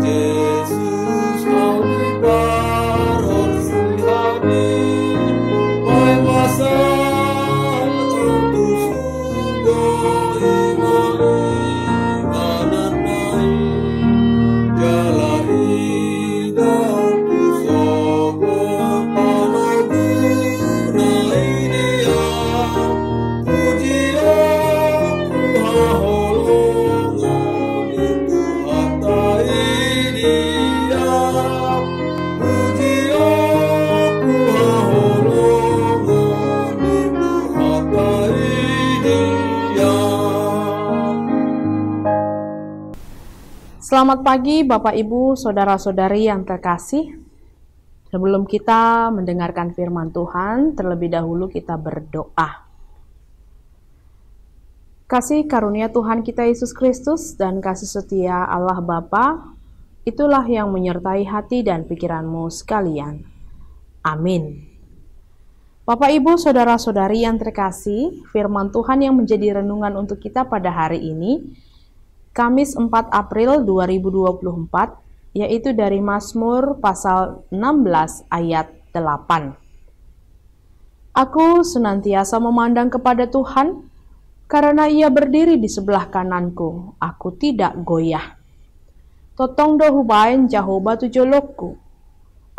Yesus kau diberkati, baik masal untuk sungguh imani kananai, jalai dan pusaka panaku nai dia, pujian haholongan itu hatai dia, pujian haholongan itu hatai dia. Selamat pagi Bapak Ibu, Saudara-saudari yang terkasih. Sebelum kita mendengarkan firman Tuhan, terlebih dahulu kita berdoa. Kasih karunia Tuhan kita Yesus Kristus dan kasih setia Allah Bapa, itulah yang menyertai hati dan pikiranmu sekalian. Amin. Bapak Ibu, Saudara-saudari yang terkasih, firman Tuhan yang menjadi renungan untuk kita pada hari ini, Kamis 4 April 2024, yaitu dari Mazmur pasal 16 ayat 8. Aku senantiasa memandang kepada Tuhan, karena Ia berdiri di sebelah kananku, aku tidak goyah. Totong do hubain Jehovah tu jolokku,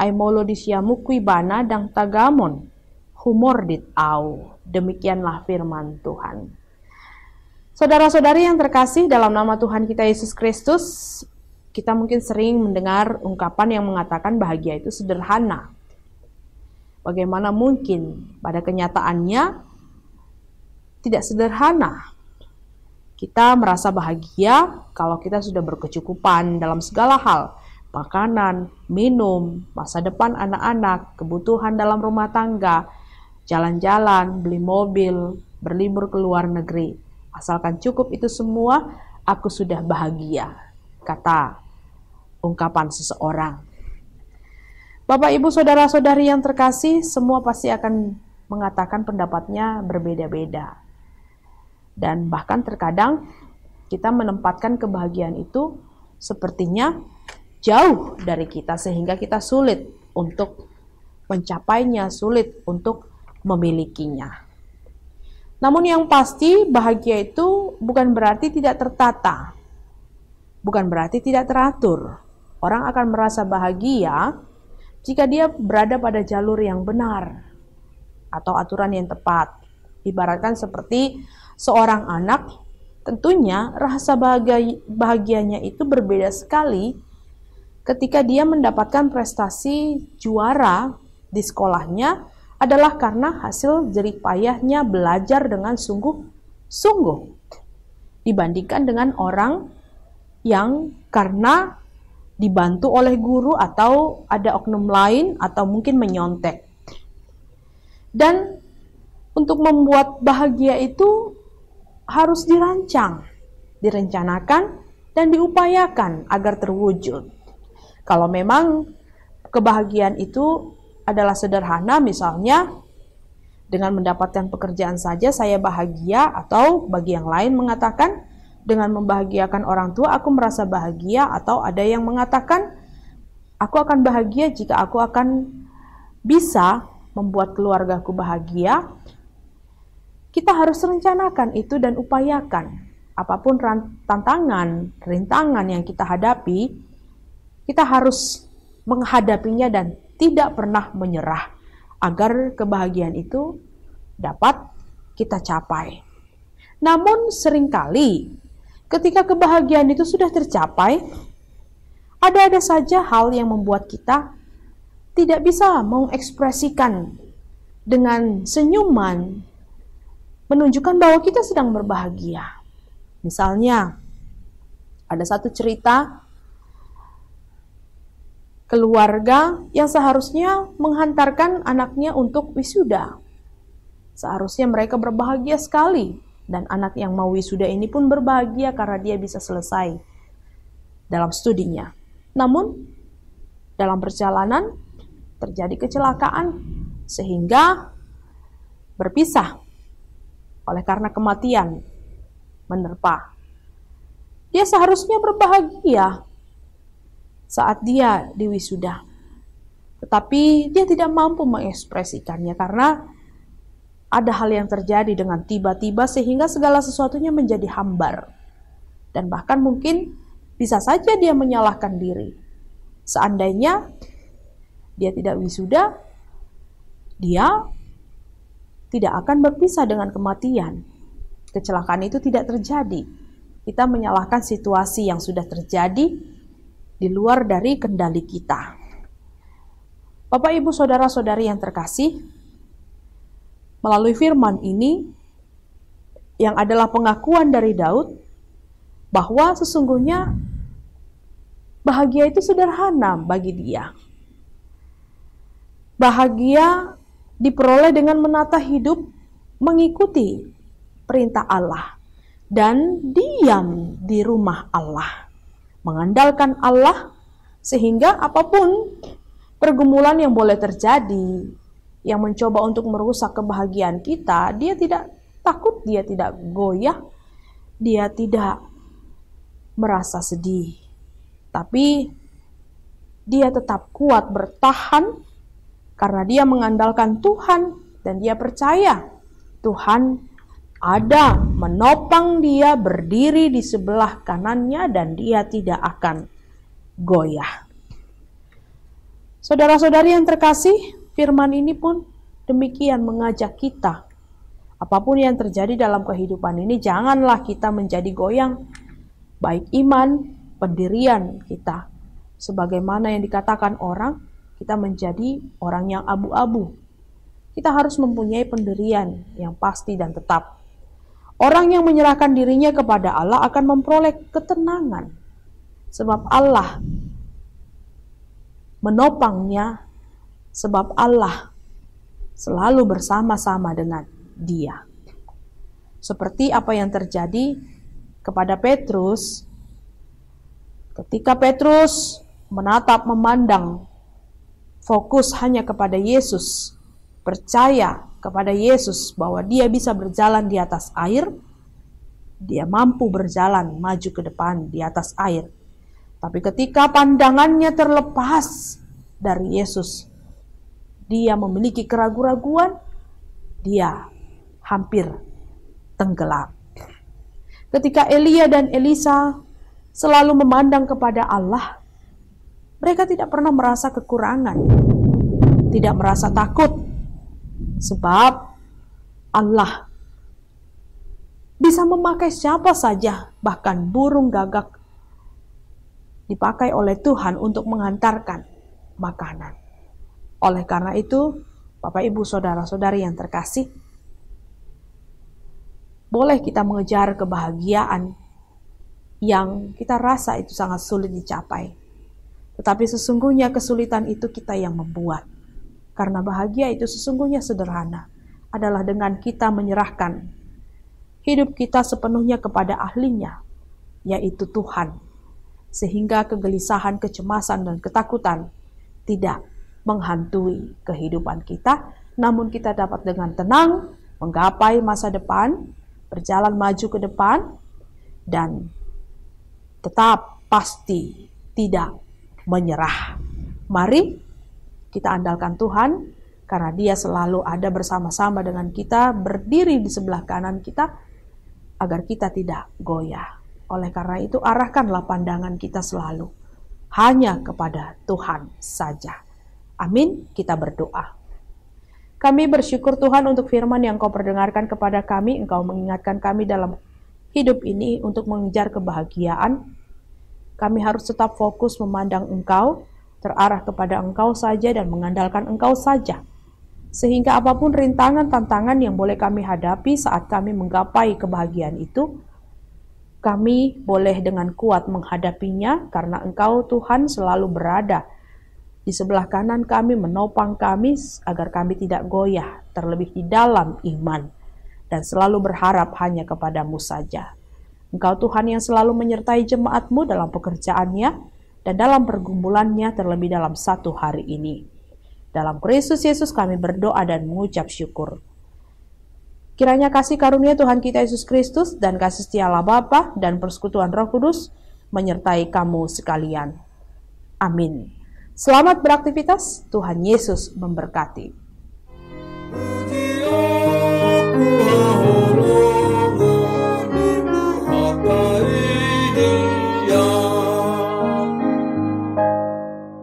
ai molo disiamukui bana dang tagamon, humordit au. Demikianlah firman Tuhan. Saudara-saudari yang terkasih, dalam nama Tuhan kita Yesus Kristus, kita mungkin sering mendengar ungkapan yang mengatakan bahagia itu sederhana. Bagaimana mungkin pada kenyataannya tidak sederhana? Kita merasa bahagia kalau kita sudah berkecukupan dalam segala hal. Makanan, minum, masa depan anak-anak, kebutuhan dalam rumah tangga, jalan-jalan, beli mobil, berlibur ke luar negeri. Asalkan cukup itu semua, aku sudah bahagia, kata ungkapan seseorang. Bapak, Ibu, Saudara-saudari yang terkasih, semua pasti akan mengatakan pendapatnya berbeda-beda. Dan bahkan terkadang kita menempatkan kebahagiaan itu sepertinya jauh dari kita, sehingga kita sulit untuk mencapainya, sulit untuk memilikinya. Namun yang pasti bahagia itu bukan berarti tidak tertata, bukan berarti tidak teratur. Orang akan merasa bahagia jika dia berada pada jalur yang benar atau aturan yang tepat. Ibaratkan seperti seorang anak, tentunya rasa bahagianya itu berbeda sekali ketika dia mendapatkan prestasi juara di sekolahnya adalah karena hasil jerih payahnya belajar dengan sungguh-sungguh dibandingkan dengan orang yang karena dibantu oleh guru atau ada oknum lain atau mungkin menyontek. Dan untuk membuat bahagia itu harus dirancang, direncanakan, dan diupayakan agar terwujud. Kalau memang kebahagiaan itu adalah sederhana, misalnya dengan mendapatkan pekerjaan saja saya bahagia, atau bagi yang lain mengatakan dengan membahagiakan orang tua aku merasa bahagia, atau ada yang mengatakan aku akan bahagia jika aku akan bisa membuat keluargaku bahagia. Kita harus rencanakan itu dan upayakan. Apapun tantangan, rintangan yang kita hadapi, kita harus menghadapinya dan tidak pernah menyerah agar kebahagiaan itu dapat kita capai. Namun seringkali ketika kebahagiaan itu sudah tercapai, ada saja hal yang membuat kita tidak bisa mengekspresikan dengan senyuman, menunjukkan bahwa kita sedang berbahagia. Misalnya, ada satu cerita keluarga yang seharusnya menghantarkan anaknya untuk wisuda. Seharusnya mereka berbahagia sekali, dan anak yang mau wisuda ini pun berbahagia karena dia bisa selesai dalam studinya. Namun, dalam perjalanan terjadi kecelakaan sehingga berpisah oleh karena kematian menerpa. Dia seharusnya berbahagia saat dia diwisuda. Tetapi dia tidak mampu mengekspresikannya karena ada hal yang terjadi dengan tiba-tiba sehingga segala sesuatunya menjadi hambar. Dan bahkan mungkin bisa saja dia menyalahkan diri. Seandainya dia tidak wisuda, dia tidak akan berpisah dengan kematian. Kecelakaan itu tidak terjadi. Kita menyalahkan situasi yang sudah terjadi di luar dari kendali kita. Bapak, Ibu, Saudara-saudari yang terkasih, melalui firman ini yang adalah pengakuan dari Daud bahwa sesungguhnya bahagia itu sederhana bagi dia. Bahagia diperoleh dengan menata hidup mengikuti perintah Allah dan diam di rumah Allah, mengandalkan Allah, sehingga apapun pergumulan yang boleh terjadi yang mencoba untuk merusak kebahagiaan kita, dia tidak takut, dia tidak goyah, dia tidak merasa sedih, tapi dia tetap kuat bertahan karena dia mengandalkan Tuhan dan dia percaya Tuhan ada menopang dia, berdiri di sebelah kanannya, dan dia tidak akan goyah. Saudara-saudari yang terkasih, firman ini pun demikian mengajak kita. Apapun yang terjadi dalam kehidupan ini, janganlah kita menjadi goyang, baik iman, pendirian kita. Sebagaimana yang dikatakan orang, kita menjadi orang yang abu-abu. Kita harus mempunyai pendirian yang pasti dan tetap. Orang yang menyerahkan dirinya kepada Allah akan memperoleh ketenangan. Sebab Allah menopangnya, sebab Allah selalu bersama-sama dengan dia. Seperti apa yang terjadi kepada Petrus, ketika Petrus memandang, fokus hanya kepada Yesus, percaya kepada Yesus bahwa dia bisa berjalan di atas air, dia mampu berjalan maju ke depan di atas air. Tapi ketika pandangannya terlepas dari Yesus, dia memiliki keraguan-raguan, dia hampir tenggelam. Ketika Elia dan Elisa selalu memandang kepada Allah, mereka tidak pernah merasa kekurangan, tidak merasa takut, sebab Allah bisa memakai siapa saja, bahkan burung gagak dipakai oleh Tuhan untuk mengantarkan makanan. Oleh karena itu, Bapak, Ibu, Saudara-saudari yang terkasih, boleh kita mengejar kebahagiaan yang kita rasa itu sangat sulit dicapai. Tetapi sesungguhnya kesulitan itu kita yang membuat. Karena bahagia itu sesungguhnya sederhana, adalah dengan kita menyerahkan hidup kita sepenuhnya kepada ahlinya, yaitu Tuhan. Sehingga kegelisahan, kecemasan, dan ketakutan tidak menghantui kehidupan kita, namun kita dapat dengan tenang menggapai masa depan, berjalan maju ke depan, dan tetap pasti tidak menyerah. Mari kita andalkan Tuhan, karena Dia selalu ada bersama-sama dengan kita, berdiri di sebelah kanan kita, agar kita tidak goyah. Oleh karena itu, arahkanlah pandangan kita selalu hanya kepada Tuhan saja. Amin. Kita berdoa. Kami bersyukur Tuhan untuk firman yang Kau perdengarkan kepada kami. Engkau mengingatkan kami dalam hidup ini untuk mengejar kebahagiaan. Kami harus tetap fokus memandang Engkau, terarah kepada Engkau saja dan mengandalkan Engkau saja. Sehingga apapun rintangan, tantangan yang boleh kami hadapi saat kami menggapai kebahagiaan itu, kami boleh dengan kuat menghadapinya karena Engkau Tuhan selalu berada di sebelah kanan kami, menopang kami agar kami tidak goyah, terlebih di dalam iman, dan selalu berharap hanya kepadamu saja. Engkau Tuhan yang selalu menyertai jemaat-Mu dalam pekerjaannya dan dalam pergumulannya, terlebih dalam satu hari ini. Dalam Kristus Yesus kami berdoa dan mengucap syukur. Kiranya kasih karunia Tuhan kita Yesus Kristus dan kasih setia Allah Bapa dan persekutuan Roh Kudus menyertai kamu sekalian. Amin. Selamat beraktivitas, Tuhan Yesus memberkati.